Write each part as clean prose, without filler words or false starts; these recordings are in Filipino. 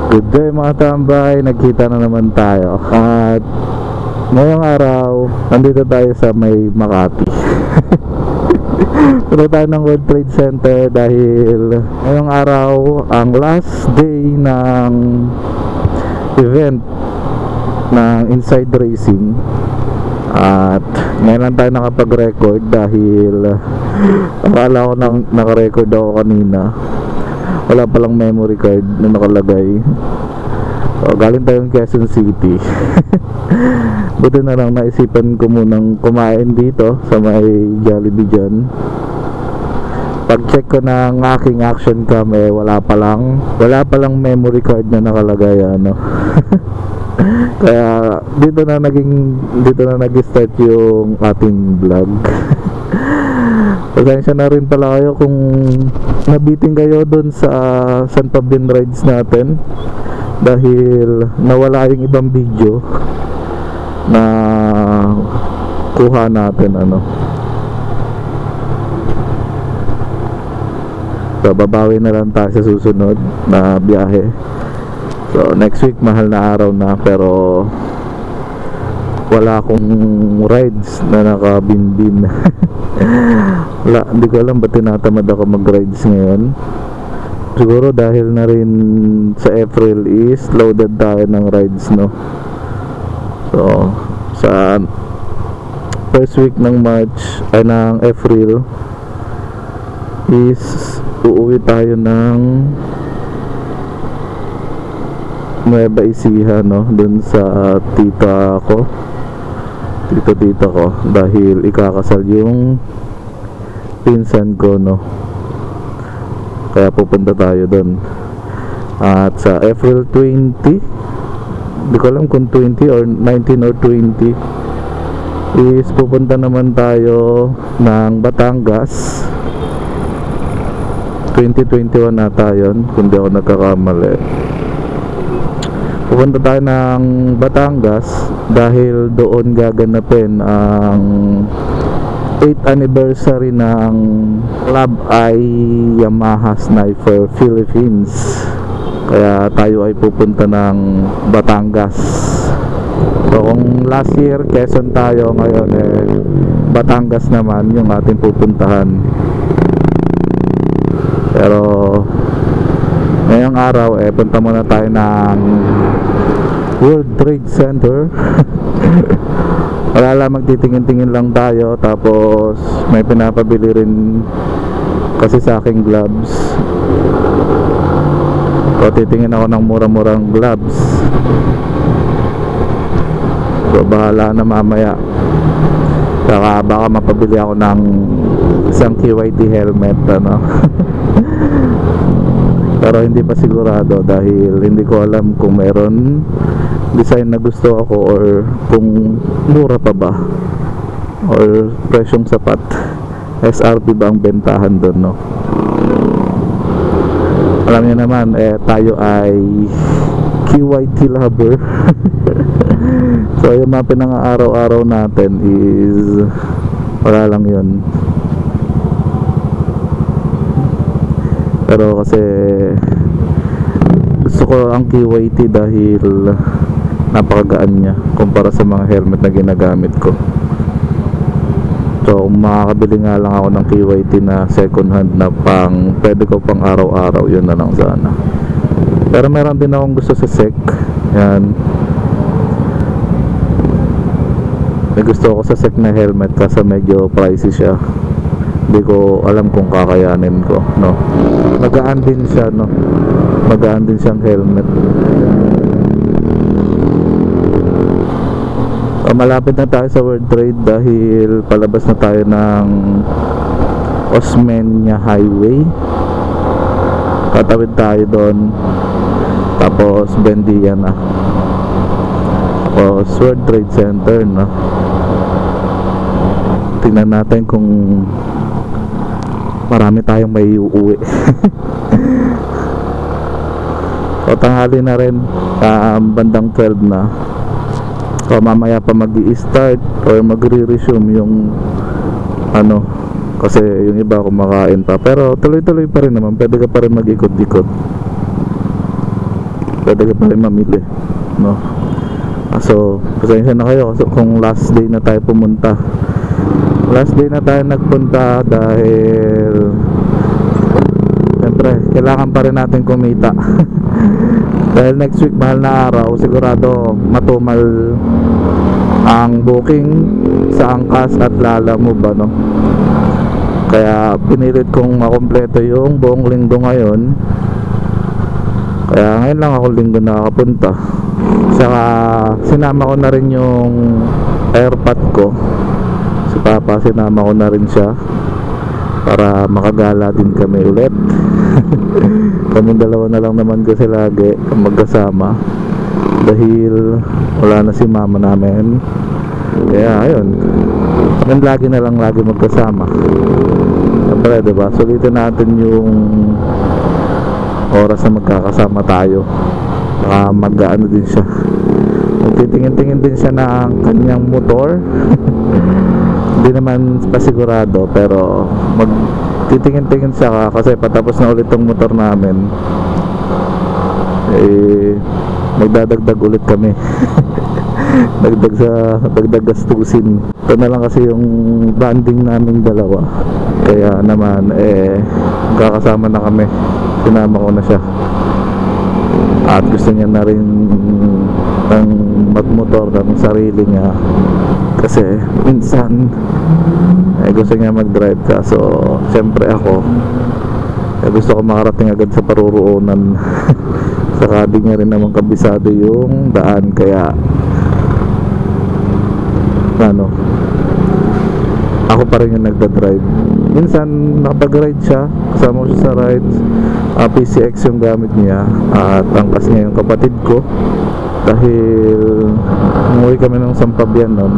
Good day mga tambay, nagkita na naman tayo. At ngayong araw, nandito tayo sa may Makati. Punta tayo ng World Trade Center dahil ngayong araw ang last day ng event ng Inside Racing. At ngayon lang tayo nakapag-record dahil akala ko naka-record ako kanina. Wala palang memory card na nakalagay. So, galing tayong Quezon City. Buti na lang naisipan ko munang kumain dito sa may Jollibee dyan. Pag check ko ng aking action cam, wala palang memory card na nakalagay ano. Kaya dito na nag-start yung ating vlog. Pasensya na rin pala kayo kung nabiting kayo dun sa San Fabian rides natin dahil nawala yung ibang video na kuha natin ano. So babawi na lang tayo sa susunod na biyahe. So next week mahal na araw na, pero wala akong rides na nakabinbin. Wala, hindi ko alam ba't tinatamad ako mag-rides ngayon. Siguro dahil na rin sa April is loaded tayo ng rides, no? So sa first week ng March ay ng April is uuwi tayo ng Nueva Ecija, no? Dun sa tita ko dahil ikakasal yung pinsan ko, no? Kaya pupunta tayo dun. At sa April 20, hindi ko alam kung 20 or 19 or 20, is pupunta naman tayo ng Batangas. 2021 na tayo kung di ako nagkakamali. Pupunta tayo ng Batangas dahil doon gaganapin ang 8th anniversary ng Club I Yamaha Sniper Philippines. Kaya tayo ay pupunta ng Batangas. So kung last year Quezon tayo, ngayon Batangas naman yung ating pupuntahan. Pero ngayong araw punta muna tayo ng World Trade Center. Wala lang, magtitingin-tingin lang tayo. Tapos may pinapabili rin kasi sa aking gloves. So titingin ako ng mura-murang gloves. So bahala na mamaya. Saka baka mapabili ako ng isang KYT helmet ano. Pero hindi pa sigurado dahil hindi ko alam kung meron design na gusto ako or kung mura pa ba or presyong sapat. SRP ba ang bentahan doon, no? Alam niyo naman tayo ay QYT lover. So yung mga pinang-araw-araw natin is wala lang yun. Pero kasi gusto ko ang KYT dahil napakagaan niya kumpara sa mga helmet na ginagamit ko. So makakabili nga lang ako ng KYT na second hand na pwede ko pang araw-araw, yun na lang sana. Pero meron din akong gusto sa SEC. Yan, may gusto ako sa SEC na helmet kasi medyo pricey siya. Hindi ko alam kung kakayanin ko, no? Magaan din siya, no? Magaan din siyang helmet. So, malapit na tayo sa World Trade dahil palabas na tayo ng Osmeña Highway. Tatawid tayo doon. Tapos Bendia na. Tapos World Trade Center, no? Tingnan natin kung marami tayong may uuwi. So tanghali na rin, bandang 12 na. So mamaya pa mag-i-start or magre-resume yung ano, kasi yung iba kumakain pa. Pero tuloy-tuloy pa rin naman, pwede ka pa rin mag-ikot-ikot. pwede ka pa rin mamili, no? So pasensya na kayo kasi kung last day na tayo pumunta, last day na tayo nagpunta dahil siyempre kailangan pa rin natin kumita. Dahil next week mahal na araw, sigurado matumal ang booking sa Angkas at Lalamove, no? Kaya pinilit kong makompleto yung buong linggo ngayon. Kaya ngayon lang ako linggo nakakapunta. Saka sinama ko na rin yung airpot ko. Si Papa, sinama ko na rin siya para makagala din kami ulit. Kaming dalawa na lang naman kasi lagi magkasama dahil wala na si mama namin. Kaya ayun, kami lagi na lang lagi magkasama. Siyempre, diba? Sulitin natin yung oras na magkakasama tayo. Baka mag-ano din siya, magtitingin-tingin din siya ng kanyang motor. Hindi naman pasigurado, pero magtitingin-tingin siya kasi patapos na ulit yung motor namin, magdadagdag ulit kami. Dagdag gastusin. Ito na lang kasi yung banding naming dalawa. Kaya naman magkakasama na kami. Sinama ko na siya. At gusto niya na rin ng magmotor ng sarili niya. Kasi minsan gusto niya mag-drive ka. So siyempre ako gusto ko makarating agad sa paruroonan. Saka di niya rin naman kabisado yung daan. Kaya ako pa rin yung nagda-drive. Minsan nakapag-ride siya, kasama ko siya sa rides. PCX yung gamit niya at angkas niya yung kapatid ko dahil umuwi kami ng Sampabian nun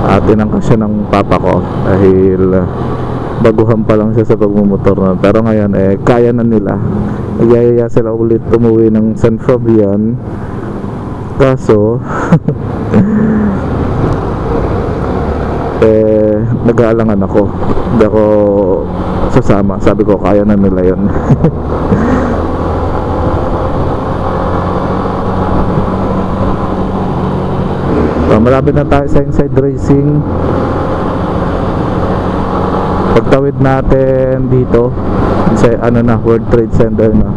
at tinangkas siya ng papa ko dahil baguhan pa lang siya sa pagmumotor nun. Pero ngayon kaya na nila, nagyayaya sila ulit umuwi ng San Fabian. Kaso nag-aalangan ako, hindi ako sasama. Sabi ko kaya na nila yun. Malapit na tayo sa Inside Racing. Pagtawid natin dito sa World Trade Center na.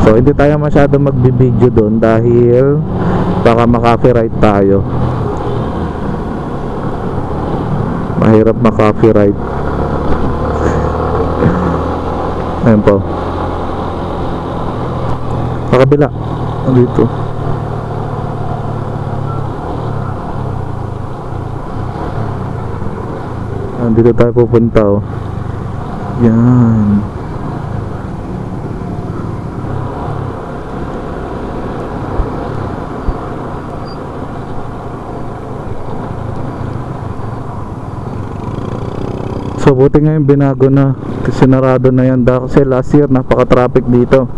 So hindi tayo masyadong magbibideo doon dahil baka maka-copyright tayo. Mahirap maka-copyright. Ayun po, pakabila dito. Dito tayo pupunta, oh. Yan. So buti ngayon binago na, sinarado na yan kasi last year napaka-traffic dito,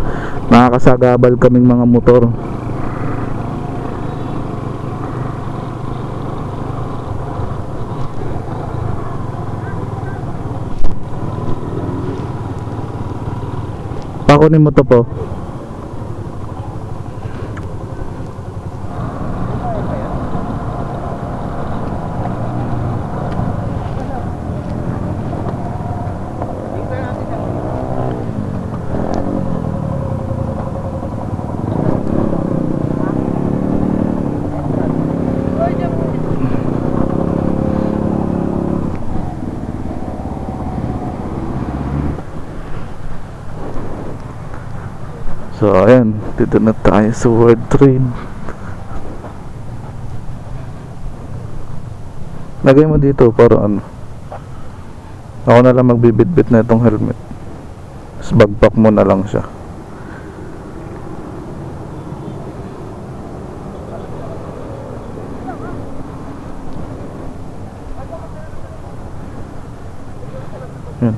nakakasagabal kaming mga motor. Pakunin mo to po. So ayan, dito na tayo sa World Trade. Lagay mo dito para ano, ako na lang magbibitbit na itong helmet. Tapos bagpak mo na lang siya. Yan.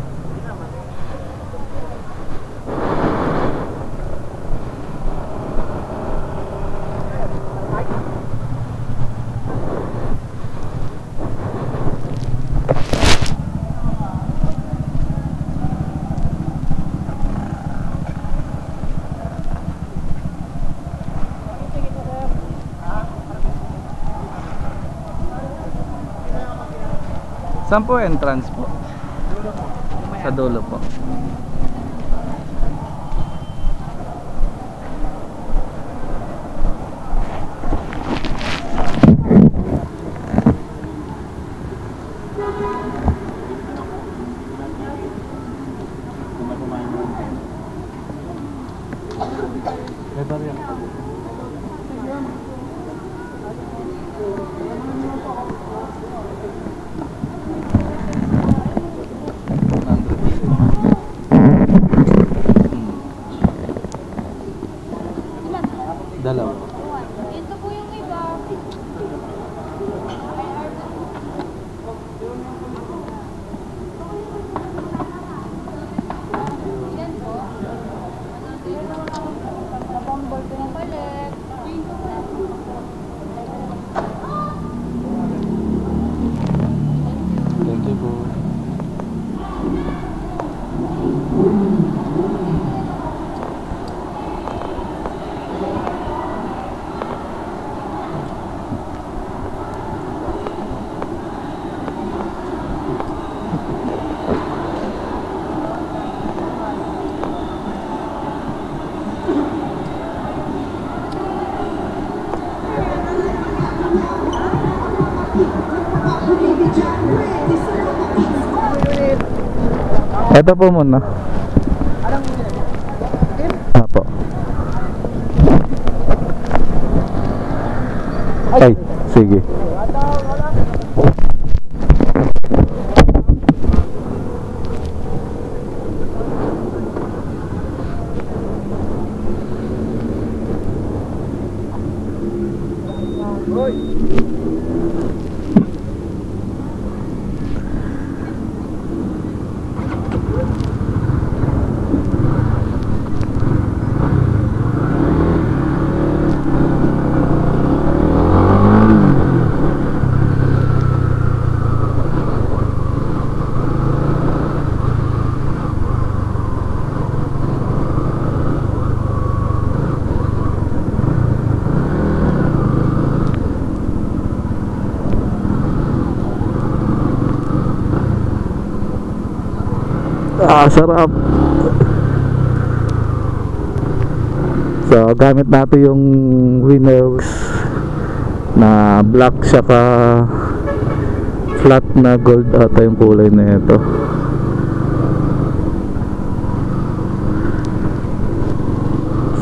Saan po entrance po? Sa dulo po. Dalawa. Ito po yung iba. Yan po. Nabombol ko ng palit. Thank you po. Ito po muna. Apo. Ay, sige. Sarap. So, gamit natin yung Winners na black saka flat na gold ata yung kulay na ito.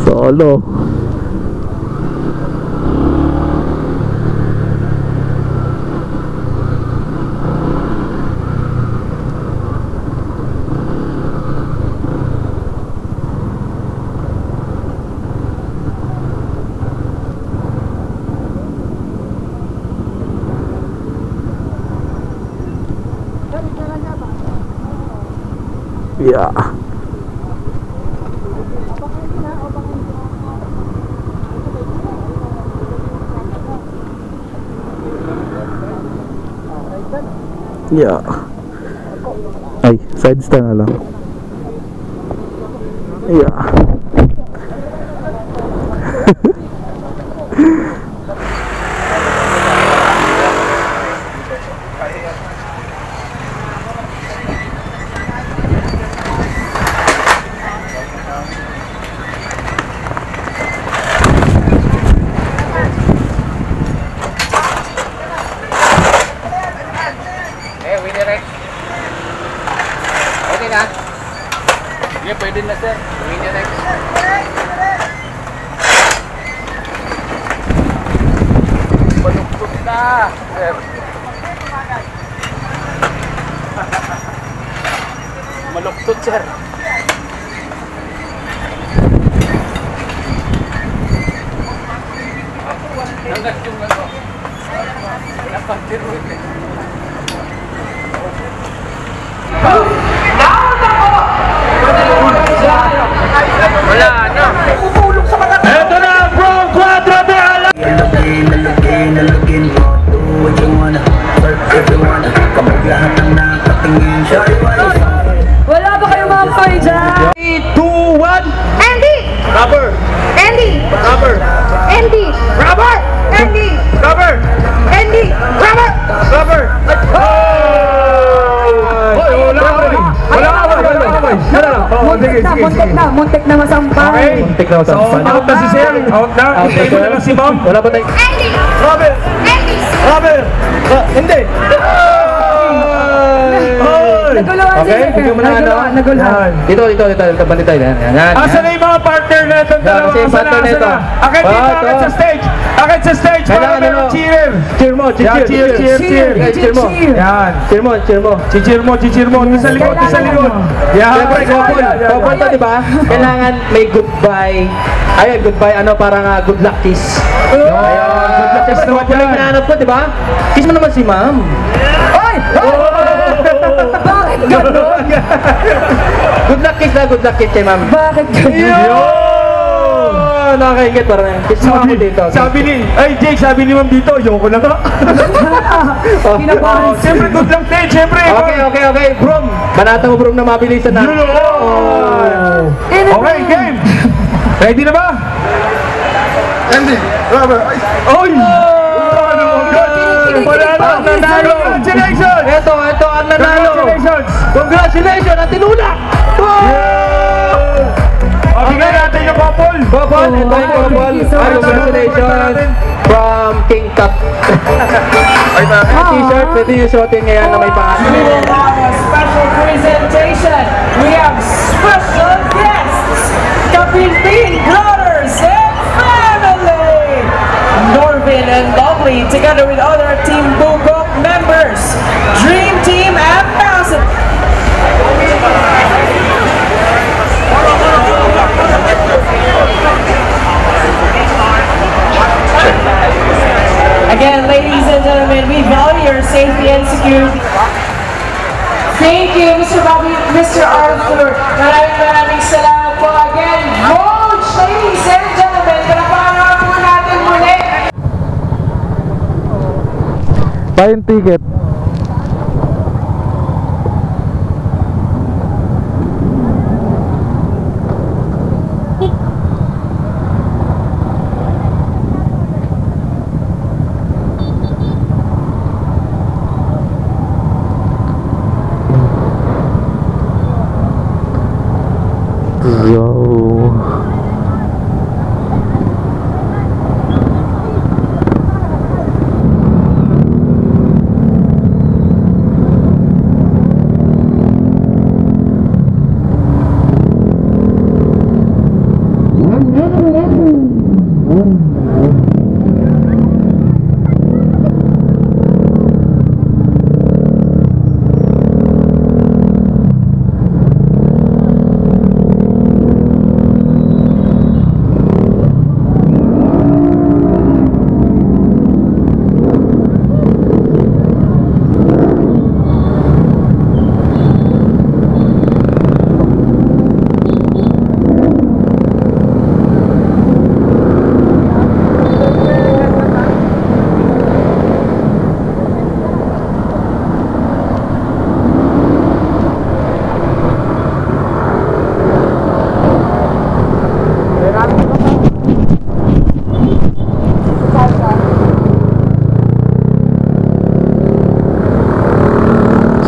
Solo. Yeah. Yeah. Ay, side stand na lang. Yeah. Yeah, pwede na sir. Winner X. Baluktot na, sir. Maluktot, sir. Hanggat yung ano. Napag-tiruin eh. Wala na. Pupulong sa mga. Eto na, bro, Quadro de Ala. Nalugin mo. Do what you wanna. Work if you wanna. Kamag lahat ng nakatingin. Wala ba kayo mga toy dyan? 3, 2, 1. Andy! Rubber. Andy! Rubber. Andy! Rubber. Andy! Rubber. Andy! Rubber! Rubber. Let's go. Muntik na masampal. Okay. Muntik na So, masampal. out na si Sir. Out na. Hintay mo na lang si Ma'am. Wala ba tayo? Robert! Robert! Hindi! Naguluhan Okay, sila. bigyan mo na ano. Naguluhan. Dito, taban tayo. Yan. Asa na yung mga partner na itong dalawa? kasi yung Asa partner na? na ito. Akit dito, Ah, akit ito. sa stage! Akit sa stage! Para Kailangan meron ano? cheer! Cheer mo, Yan, cheer! Cheer mo. Yan! Cheer mo. Chichir mo! Doon sa likod! Doon sa likod! Yan! Siyempre, couple to, di ba? Kailangan may goodbye. Ayun, goodbye, ano, parang good luck kiss. Good luck kiss naman Couple yung yan! hinahanap ko, di ba? Kiss mo naman si ma'am. Ay! Bakit gano'n? Good luck kiss kay ma'am. Bakit gano'n? Yun! Nakakaingit parang kiss mo ako dito. Ay Jake, sabi ni Ma'am dito, ayoko na nga. Kinabahan. Siyempre, good luck din, siyempre. Okay. Brom. Banata mo, Brom, na mabilisan na. Okay, game. Ready na ba? Andy, Robert, ay, Oy! Nanalo! Congratulations! Ito ang nanalo. Congratulations! Congratulations, ang tinulak! Bigyan natin yung couple! Couple, ito yung couple. Congratulations from King Cup. T-shirt, pwede yung suotin ngayon na may pangalan. We will have a special presentation. We have special guests, Kapitbain Brothers and family. Norvin and Lovely, together with other Team Bugok members, Dream Team Ambassador. Again, ladies and gentlemen, we value your safety and security. Thank you, Mr. Bobby, Mr. Arthur. Maraming salamat po again. Coach, ladies and gentlemen, pinapaharap po natin muli. Buying ticket.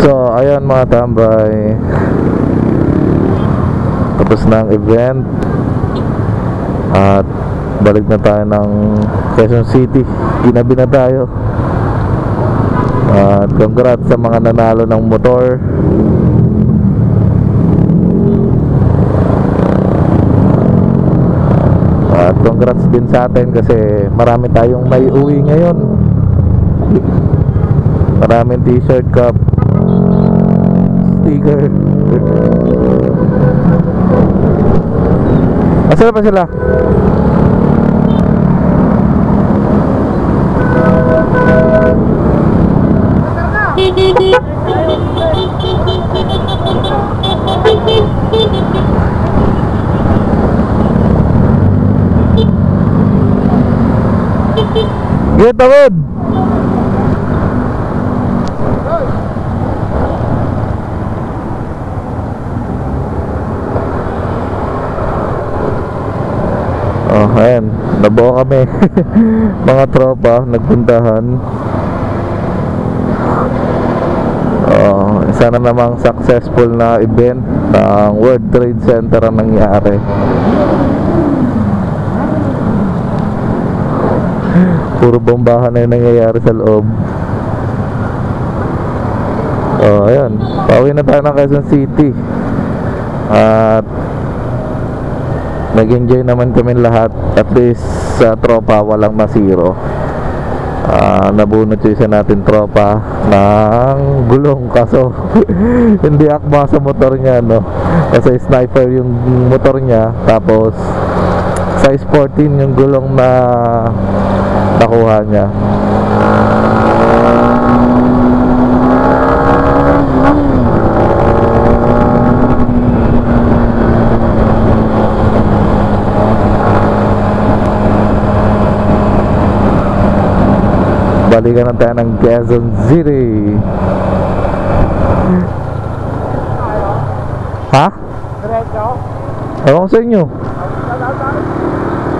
So ayun mga tambay, tapos na ang event at balik na tayo ng Quezon City. Ginabi na tayo at congrats sa mga nanalo ng motor. At congrats din sa atin kasi marami tayong may uwi ngayon. Maraming t-shirt, cup, sticker. Masaya pa sila. Get the wood. Oh, ayan, nabuo kami. Mga tropa nagpuntahan. Sana namang successful na event. ng World Trade Center ang nangyari. Puro bombahan na yung nangyayari sa loob. Oh, ayan. Pauwi na tayo ng Quezon City. At nag-enjoy naman kami lahat. At least sa tropa walang masiro. Nabunot yung isa natin tropa ng gulong, kaso hindi akma sa motor niya, no? Kasi sniper yung motor niya, tapos size 14 yung gulong na nakuha niya. Balikan na tayo ng Quezon City. Ha? Ewan ko sa inyo.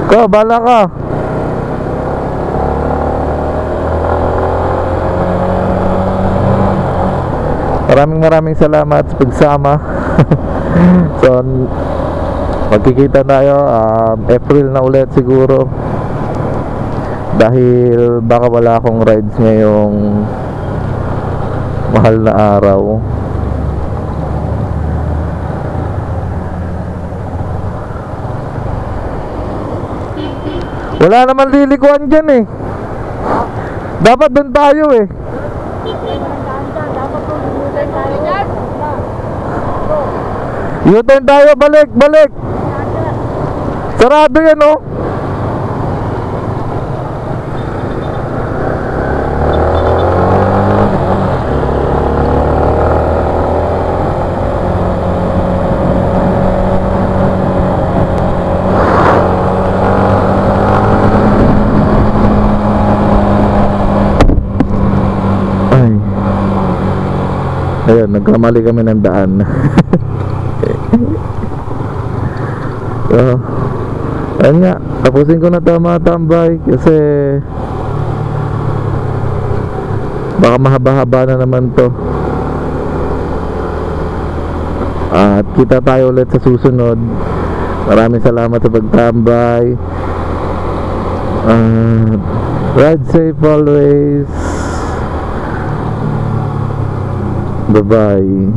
Ka, bala ka. Maraming salamat sa pagsama. So, magkikita tayo April na ulit siguro. Dahil baka wala akong rides ngayong mahal na araw. Wala naman lilikuan dyan eh. Dapat doon tayo eh. U-turn tayo, balik. Sarado yan oh. Ayun, nagkamali kami ng daan. So, ayun nga, tapusin ko na ito mga tambay. Kasi baka mahaba-haba na naman to. At kita tayo ulit sa susunod. Maraming salamat sa pagtambay. Ride safe always. Bye-bye.